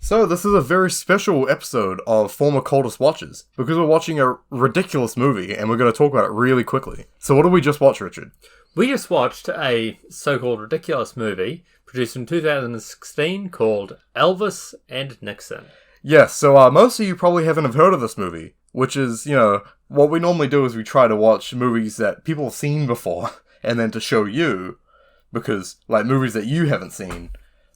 So this is a very special episode of Former Cultist Watches, because we're watching a ridiculous movie, and we're going to talk about it really quickly. So what did we just watch, Richard? We just watched a so-called ridiculous movie produced in 2016 called Elvis and Nixon. Yes, so most of you probably haven't have heard of this movie, which is, what we normally do is we try to watch movies that people have seen before, and then to show you, because, movies that you haven't seen,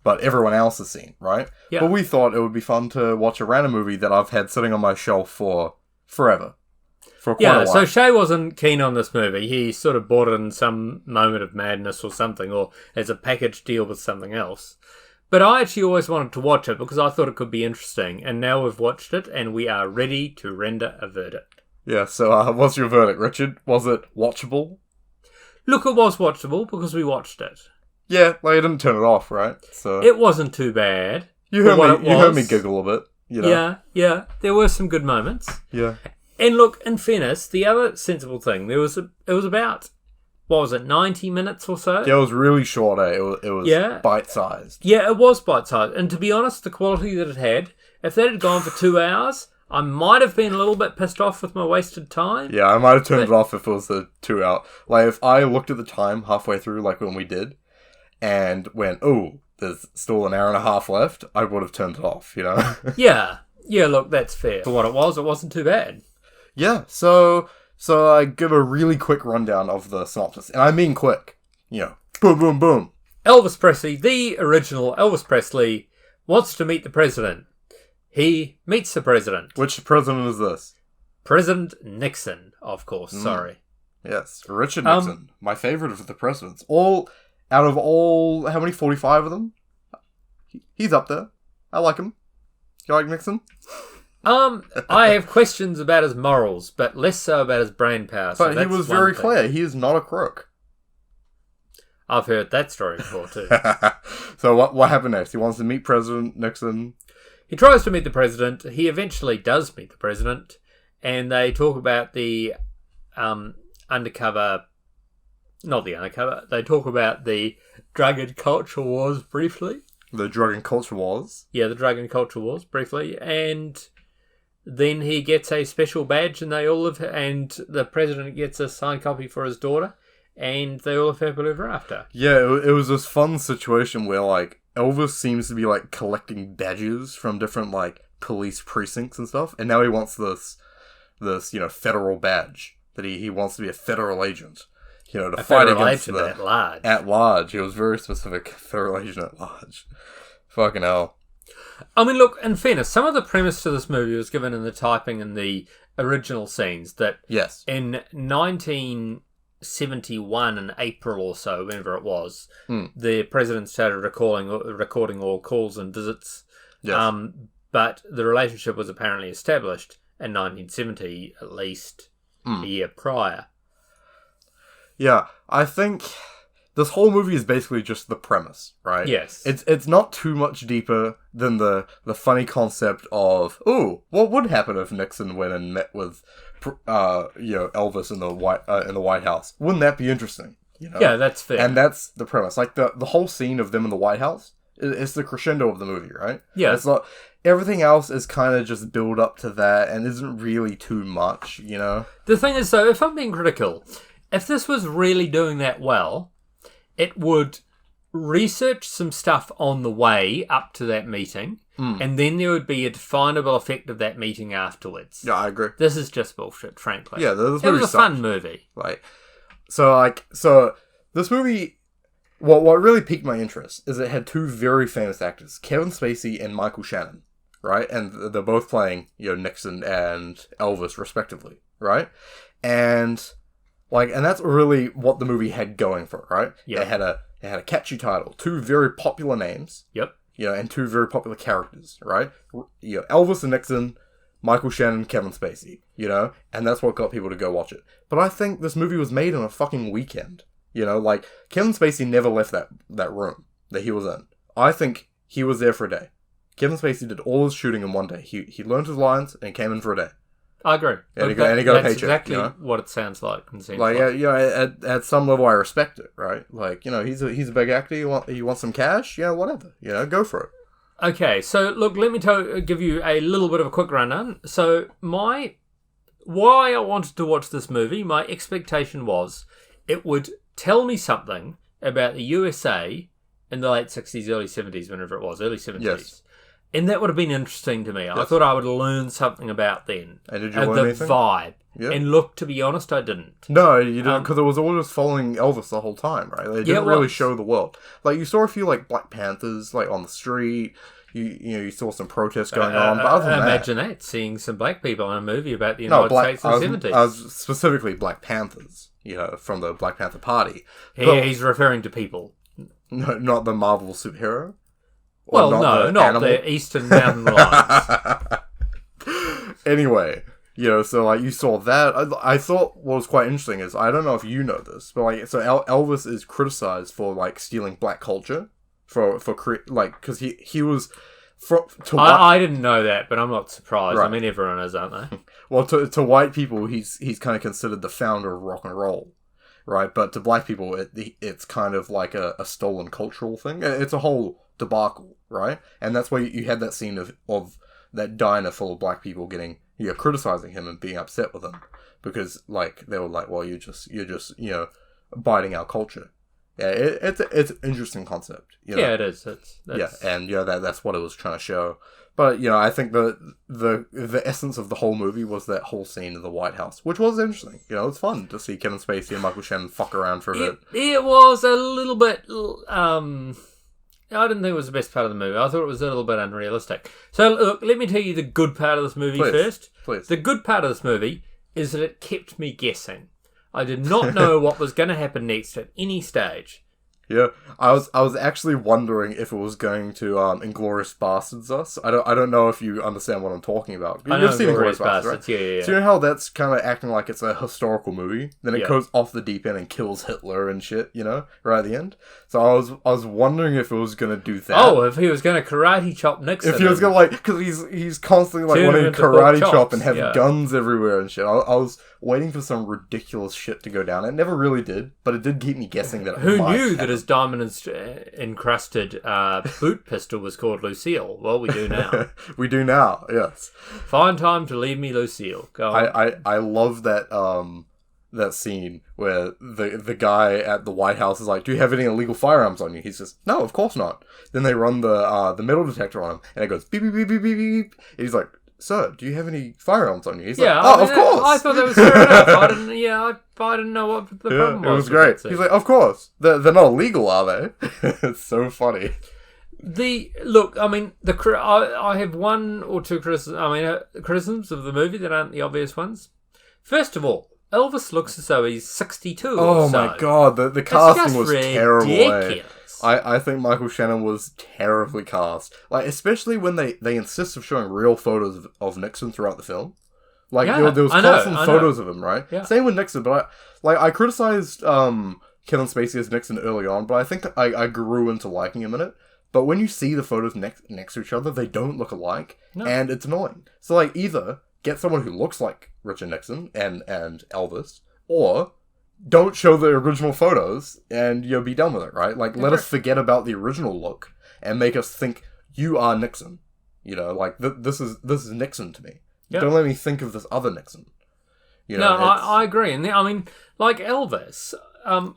but everyone else has seen, right? Yeah. But we thought it would be fun to watch a random movie that I've had sitting on my shelf for forever. For quite a while. So Shay wasn't keen on this movie. He sort of bought it in some moment of madness or something, or as a package deal with something else. But I actually always wanted to watch it because I thought it could be interesting, and now we've watched it, and we are ready to render a verdict. Yeah, so what's your verdict, Richard? Was it watchable? Look, it was watchable because we watched it. Yeah, you didn't turn it off, right? So it wasn't too bad. You heard me giggle a bit. Yeah. There were some good moments. Yeah. And look, in fairness, the other sensible thing, it was about, 90 minutes or so? Yeah, it was really short, eh? It was bite-sized. Yeah, it was bite-sized. And to be honest, the quality that it had, if that had gone for 2 hours, I might have been a little bit pissed off with my wasted time. Yeah, I might have turned it off if it was a 2 hour. If I looked at the time halfway through, when we did, and went, oh, there's still an hour and a half left, I would have turned it off, Yeah, look, that's fair. For what it wasn't too bad. Yeah, so I give a really quick rundown of the synopsis. And I mean quick. Boom, boom, boom. Elvis Presley, the original Elvis Presley, wants to meet the president. He meets the president. Which president is this? President Nixon, of course, sorry. Yes, Richard Nixon. My favorite of the presidents. Out of all, how many, 45 of them? He's up there. I like him. You like Nixon? I have questions about his morals, but less so about his brain power. So but he was very clear. He is not a crook. I've heard that story before, too. So what happened next? He wants to meet President Nixon. He tries to meet the president. He eventually does meet the president. And they talk about the undercover... Not the undercover. They talk about the drug and culture wars briefly. The drug and culture wars? Yeah, the drug and culture wars briefly. And then he gets a special badge and they all live... And the president gets a signed copy for his daughter. And they all live happily ever after. Yeah, it was this fun situation where, Elvis seems to be, collecting badges from different, police precincts and stuff. And now he wants this federal badge. That he wants to be a federal agent. To fight against at large. At large. It was very specific. Federal agent at large. Fucking hell. I mean, look, in fairness, some of the premise to this movie was given in the typing in the original scenes. That yes. In 1971, in April or so, whenever it was, the president started recording all calls and visits. Yes. But the relationship was apparently established in 1970, at least a year prior. Yeah, I think this whole movie is basically just the premise, right? Yes. It's not too much deeper than the funny concept of, what would happen if Nixon went and met with, Elvis in the White House? Wouldn't that be interesting? Yeah, that's fair. And that's the premise. The whole scene of them in the White House, it's the crescendo of the movie, right? Yeah. It's not... Everything else is kind of just build up to that and isn't really too much, The thing is, though, if I'm being critical... If this was really doing that well, it would research some stuff on the way up to that meeting, and then there would be a definable effect of that meeting afterwards. Yeah, I agree. This is just bullshit, frankly. Yeah, this movie was a fun movie. So this movie, what really piqued my interest is it had two very famous actors, Kevin Spacey and Michael Shannon, right? And they're both playing, Nixon and Elvis, respectively, right? And that's really what the movie had going for it, right? Yep. It had a catchy title, two very popular names. Yep. And two very popular characters, right? Elvis and Nixon, Michael Shannon, Kevin Spacey, and that's what got people to go watch it. But I think this movie was made in a fucking weekend. Kevin Spacey never left that room that he was in. I think he was there for a day. Kevin Spacey did all his shooting in one day. He learned his lines and came in for a day. I agree. And he got a paycheck. That's exactly what it sounds like. And seems like. At some level, I respect it, right? He's a big actor. You want some cash? Yeah, whatever. Go for it. Okay, so look, let me give you a little bit of a quick rundown. So why I wanted to watch this movie, my expectation was it would tell me something about the USA in the late 60s, early 70s, whenever it was, early 70s. Yes. And that would have been interesting to me. Yes. I thought I would learn something about then. And did you learn anything? The vibe. Yeah. And look, to be honest, I didn't. No, you didn't, because it was all just following Elvis the whole time, right? They didn't really was. show the world. Like, you saw a few, like, Black Panthers, like, on the street. You saw some protests going on, but other than imagine that, seeing some black people in a movie about the United States in the 70s. I was specifically Black Panthers, from the Black Panther Party. He's referring to people. No, not the Marvel superhero? Well, not the Eastern Mountain Lions. Anyway, so, like, you saw that. I thought what was quite interesting is, I don't know if you know this, but, like, so Elvis is criticized for, like, stealing black culture. Because he was... I didn't know that, but I'm not surprised. Right. I mean, everyone is, aren't they? Well, to white people, he's kind of considered the founder of rock and roll, right? But to black people, it's kind of like a stolen cultural thing. It's a whole debacle, right? And that's why you had that scene of that diner full of black people getting criticizing him and being upset with him because, like, they were like, well, you're just biting our culture. Yeah, it's an interesting concept. Yeah, it is. That's what it was trying to show. But I think the essence of the whole movie was that whole scene in the White House, which was interesting. It's fun to see Kevin Spacey and Michael Shannon fuck around for a bit. It was a little bit. I didn't think it was the best part of the movie. I thought it was a little bit unrealistic. So look, let me tell you the good part of this movie first. Please. The good part of this movie is that it kept me guessing. I did not know what was going to happen next at any stage. Yeah, I was actually wondering if it was going to Inglourious Bastards us. I don't know if you understand what I'm talking about. You've seen Inglourious Bastards, right? Yeah. So you know how that's kind of acting like it's a historical movie? Then it goes off the deep end and kills Hitler and shit, right at the end? So I was wondering if it was going to do that. Oh, if he was going to karate chop Nixon. If he was going to, like, because he's constantly, like, wanting to karate chop and have guns everywhere and shit. I was waiting for some ridiculous shit to go down. It never really did, but it did keep me guessing that it Who might knew happen. that his diamond-encrusted boot pistol was called Lucille? Well, we do now. We do now, yes. Find time to leave me Lucille. Go on. I love that that scene where the guy at the White House is like, do you have any illegal firearms on you? He says, no, of course not. Then they run the metal detector on him, and it goes beep, beep, beep, beep, beep, beep. And he's like, sir, do you have any firearms on you? He's like, of course. I thought that was fair enough. I didn't know what the problem was. It was great. He's like, of course. They're not illegal, are they? It's so funny. I have one or two criticisms of the movie that aren't the obvious ones. First of all, Elvis looks as though he's 62 Oh or so. my god, the casting was terrible. Ridiculous. I think Michael Shannon was terribly cast. Like, especially when they insist of showing real photos of Nixon throughout the film. Like, there was constant photos of him, right? Yeah. Same with Nixon, but I criticized Kevin Spacey as Nixon early on, but I think I grew into liking him in it. But when you see the photos next to each other, they don't look alike, and it's annoying. So, like, either get someone who looks like Richard Nixon and Elvis, or don't show the original photos and you'll be done with it, right? Like, let us forget about the original look and make us think you are Nixon. Like, this is Nixon to me. Yep. Don't let me think of this other Nixon. I agree. And like Elvis, I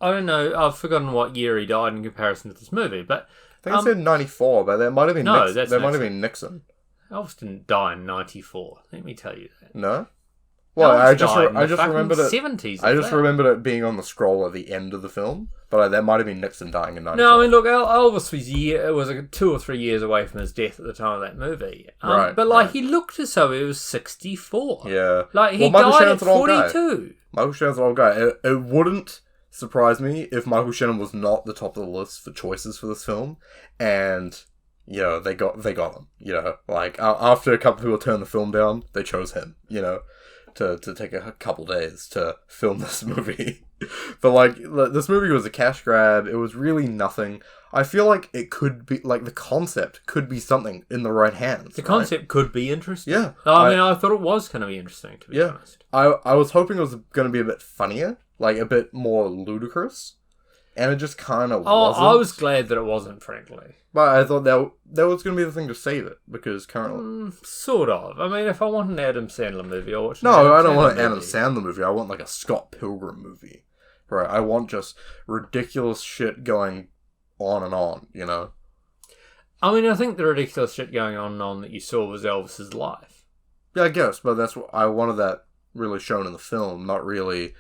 don't know, I've forgotten what year he died in comparison to this movie, but I think it said 94, but that might have been Nixon. That might have been Nixon. Elvis didn't die in 94. Let me tell you that. No? Well, I just remembered it. 70s. I just remembered it being on the scroll at the end of the film, but that might have been Nixon dying in 94. No, I mean, look, Elvis was 2 or 3 years away from his death at the time of that movie. He looked as though he was 64. Yeah. Like, he died at 42. Michael Shannon's an old guy. It wouldn't surprise me if Michael Shannon was not the top of the list for choices for this film, and they got him. Like, after a couple of people turned the film down, they chose him. To take a couple days to film this movie. But, like, this movie was a cash grab. It was really nothing. I feel like it could be, like, the concept could be something in the right hands. The concept could be interesting. Yeah. I thought it was going to be interesting, to be honest. I was hoping it was going to be a bit funnier, like, a bit more ludicrous. And it just kind of Oh, wasn't. I was glad that it wasn't, frankly. But I thought that was going to be the thing to save it, because currently... Sort of. I mean, if I want an Adam Sandler movie, I'll watch an No, Adam I don't want Sandler an Adam movie. Sandler movie. I want like a Scott Pilgrim movie. Right? I want just ridiculous shit going on and on, you know? I mean, I think the ridiculous shit going on and on that you saw was Elvis's life. Yeah, I guess, but that's what I wanted that really shown in the film, not really...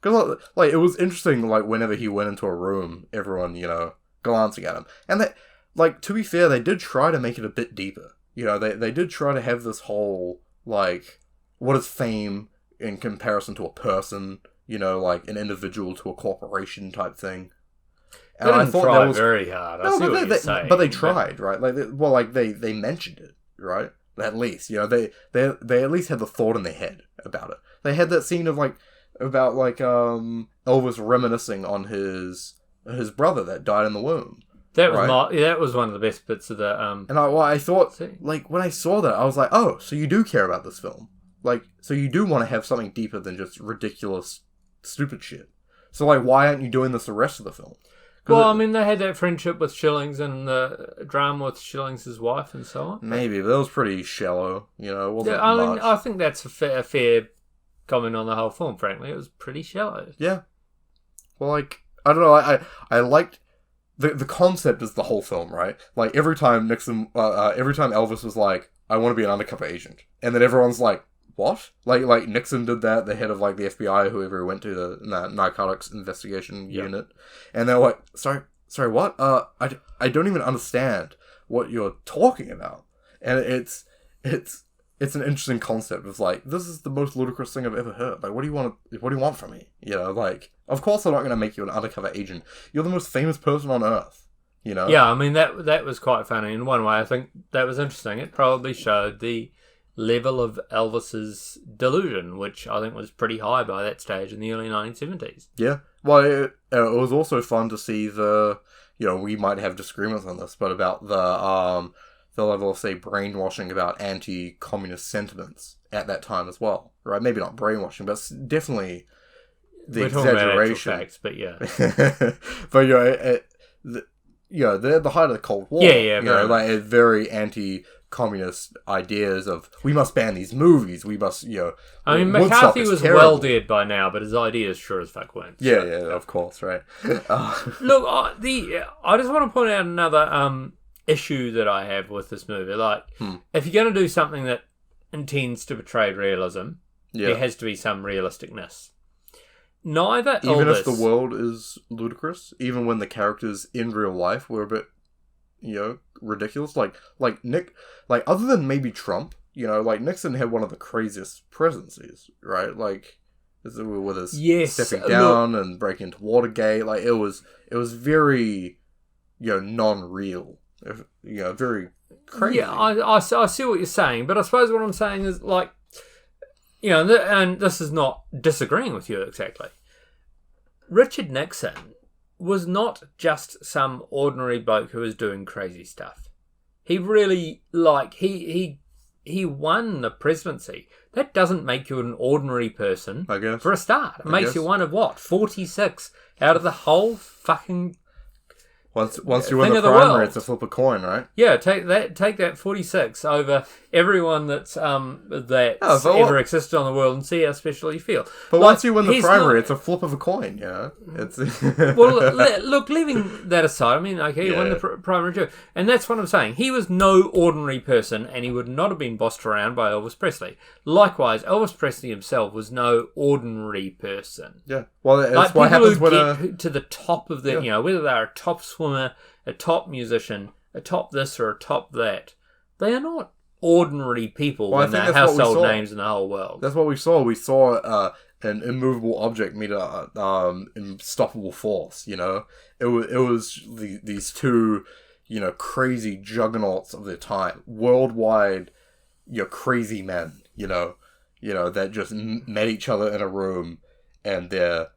Because, like, it was interesting, like, whenever he went into a room, everyone, you know, glancing at him. And, they, like, to be fair, they did try to make it a bit deeper. You know, they did try to have this whole, like, what is fame in comparison to a person, you know, like, an individual to a corporation type thing. They didn't try very hard. I see what you're saying. But they tried, right? Like, they mentioned it, right? At least, you know, they at least had the thought in their head about it. They had that scene of, like, about Elvis reminiscing on his brother that died in the womb. That was that was one of the best bits of the And I thought, like, when I saw that, I was like, oh, so you do care about this film, like, so you do want to have something deeper than just ridiculous, stupid shit. So, like, why aren't you doing this the rest of the film? Well, I mean, they had that friendship with Shillings and the drama with Shillings' wife and so on. Maybe, but that was pretty shallow. You know, it wasn't I much. mean, I think that's a fair comment on the whole film, frankly. It was pretty shallow. Yeah. Well, like, I don't know, I liked... The concept is the whole film, right? Like, every time Elvis was like, I want to be an undercover agent. And then everyone's like, what? Like Nixon did that, the head of, like, the FBI, whoever went to the narcotics investigation unit. And they're like, sorry, what? I don't even understand what you're talking about. And it's an interesting concept. It's like, this is the most ludicrous thing I've ever heard. Like, what do you want from me? You know, like, of course I'm not going to make you an undercover agent. You're the most famous person on Earth, you know? Yeah, I mean, that was quite funny in one way. I think that was interesting. It probably showed the level of Elvis's delusion, which I think was pretty high by that stage in the early 1970s. Yeah. Well, it was also fun to see we might have disagreements on this, but about the level of, say, brainwashing about anti-communist sentiments at that time as well, right? Maybe not brainwashing, but definitely the We're exaggeration. Talking about facts, but yeah. But they're at the height of the Cold War. Yeah, like very anti-communist ideas of we must ban these movies. We must, I mean, Woodstock McCarthy is was terrible. well dead by now, but his ideas sure as fuck weren't. Yeah, of course, right. Look, I just want to point out another issue that I have with this movie. Like, if you're going to do something that intends to portray realism, there has to be some realisticness. Neither even Elvis, if the world is ludicrous, even when the characters in real life were a bit, ridiculous. Like Nick, like other than maybe Trump, like Nixon had one of the craziest presidencies, right? Like with his stepping down and breaking into Watergate. Like it was very, non-real. Very crazy. Yeah, I see what you're saying, but I suppose what I'm saying is, like, and this is not disagreeing with you exactly. Richard Nixon was not just some ordinary bloke who was doing crazy stuff. He really, he won the presidency. That doesn't make you an ordinary person, I guess. for a start. It makes you one of what? 46 out of the whole fucking... Once you win the primary, it's a flip a coin, right? Yeah, take that 46 over everyone that's ever existed on the world and see how special you feel. But once you win the primary, it's a flip of a coin, It's well, look, leaving that aside, I mean, okay, he won the primary too. And that's what I'm saying. He was no ordinary person, and he would not have been bossed around by Elvis Presley. Likewise, Elvis Presley himself was no ordinary person. Yeah. Well, that's what happens when get to the top of the, whether they're a top swimmer, a top musician, a top this or a top that, they are not ordinary people when they're household names in the whole world. That's what we saw. We saw an immovable object meet an unstoppable force. It was these two, crazy juggernauts of their time, worldwide, crazy men. That just met each other in a room, and their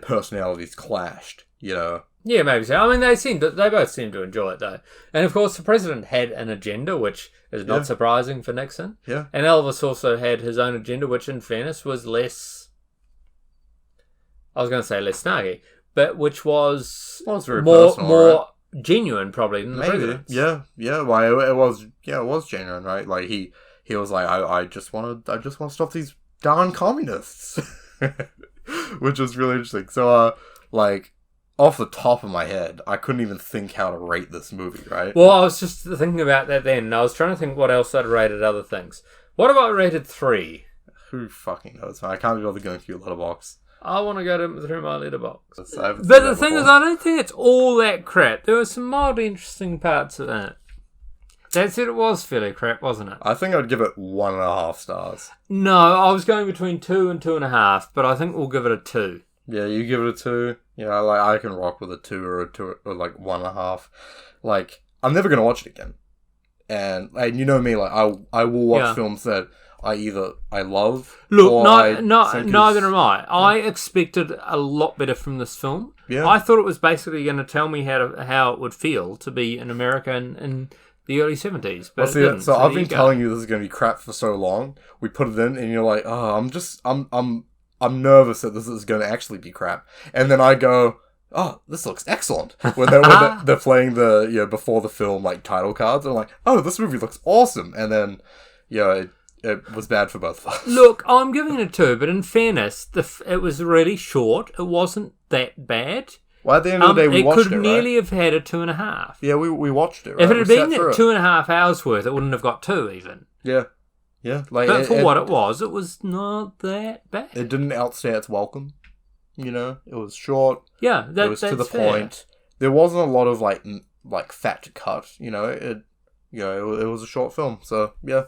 personalities clashed. Yeah, maybe so. I mean, they both seem to enjoy it, though. And, of course, the president had an agenda, which is not surprising for Nixon. Yeah. And Elvis also had his own agenda, which, in fairness, was less... I was going to say less snarky. bit which was Well, it's very more personal, more genuine probably than the president's. Yeah. Well, it was genuine, right? Like he was like, I just want to stop these darn communists, which is really interesting. So, like, off the top of my head, I couldn't even think how to rate this movie, right? Well, I was just thinking about that then, and I was trying to think what else I'd rated other things. What have I rated 3? Who fucking knows, man? I can't be bothered going through your letterbox. I want to go through my letterbox. But the thing is, I don't think it's all that crap. There were some mildly interesting parts of it. That said, it was fairly crap, wasn't it? I think I'd give it 1.5 stars. No, I was going between 2 and 2.5, but I think we'll give it a 2. Yeah, you give it a 2. Yeah, like I can rock with a 2 or a 2 or like 1.5. Like, I'm never gonna watch it again. And you know me, like I will watch films that I love. Look, neither am I. I expected a lot better from this film. Yeah. I thought it was basically going to tell me how it would feel to be an American in the early 70s. But so I've been telling you this is going to be crap for so long. We put it in, and you're like, oh, I'm nervous that this is going to actually be crap. And then I go, oh, this looks excellent. When they're playing the before the film like title cards, I'm like, oh, this movie looks awesome. And then it was bad for both of us. Look, I'm giving it a 2, but in fairness, it was really short. It wasn't that bad. Well, at the end of the day, we watched it, It could nearly have had a 2.5. Yeah, we watched it, right? If it had been 2.5 hours worth, it wouldn't have got 2 even. Yeah. Like, but for what it was not that bad. It didn't outstay its welcome. You know, it was short. Yeah, it was to the point. There wasn't a lot of like fat to cut. You know, it was a short film. So yeah.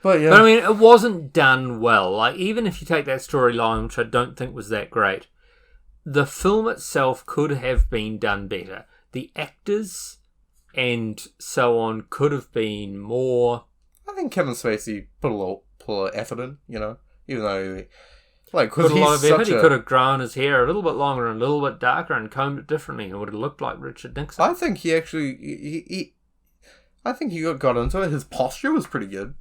But I mean, it wasn't done well. Like, even if you take that storyline, which I don't think was that great, the film itself could have been done better. The actors and so on could have been more. I think Kevin Spacey put a little effort in. You know, even though because a lot of effort, he could have grown his hair a little bit longer and a little bit darker and combed it differently, and it would have looked like Richard Nixon. I think he actually I think he got into it. His posture was pretty good.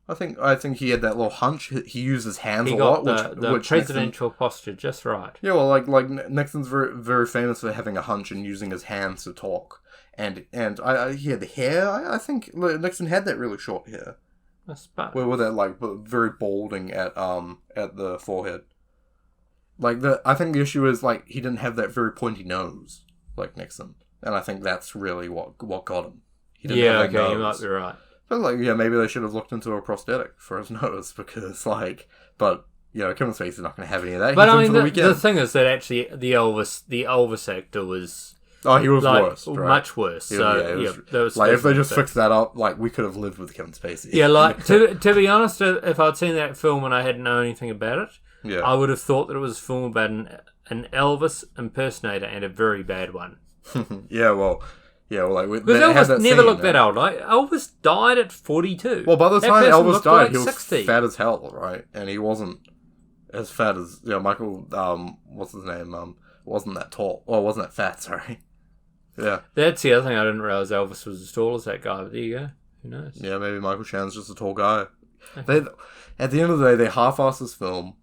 I think he had that little hunch. He used his hands a lot. The presidential posture just right. Yeah, well, like Nixon's very, very famous for having a hunch and using his hands to talk. And he had the hair. I think Nixon had that really short hair. Where with that very balding at the forehead. I think the issue is he didn't have that very pointy nose like Nixon, and I think that's really what got him. He didn't have that nose. You might be right. But maybe they should have looked into a prosthetic for his nose because but Kevin Spacey's not going to have any of that. But I mean, the thing is that actually the Elvis actor was. Oh, he was worse, right? Much worse. If they just fixed that up, we could have lived with Kevin Spacey. Yeah, to be honest, if I'd seen that film and I hadn't known anything about it, I would have thought that it was a film about an Elvis impersonator and a very bad one. Because Elvis never looked that old. Elvis died at 42. Well, by the time Elvis died, he was 60. Fat as hell, right? And he wasn't as fat as Michael. What's his name? Wasn't that tall? Well, wasn't that fat? Sorry. Yeah. That's the other thing I didn't realize Elvis was as tall as that guy. But there you go. Who knows? Yeah, maybe Michael Shannon's just a tall guy. At the end of the day, they half-assed this film.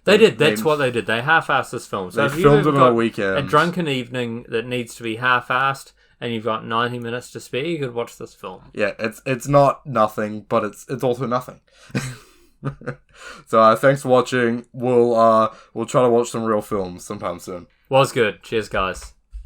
They did. That's what they did. They half-assed this film. So they filmed it on a weekend. A drunken evening that needs to be half-assed, and you've got 90 minutes to spare, you could watch this film. Yeah, it's not nothing, but it's also nothing. So thanks for watching. We'll try to watch some real films sometime soon. Was good. Cheers, guys.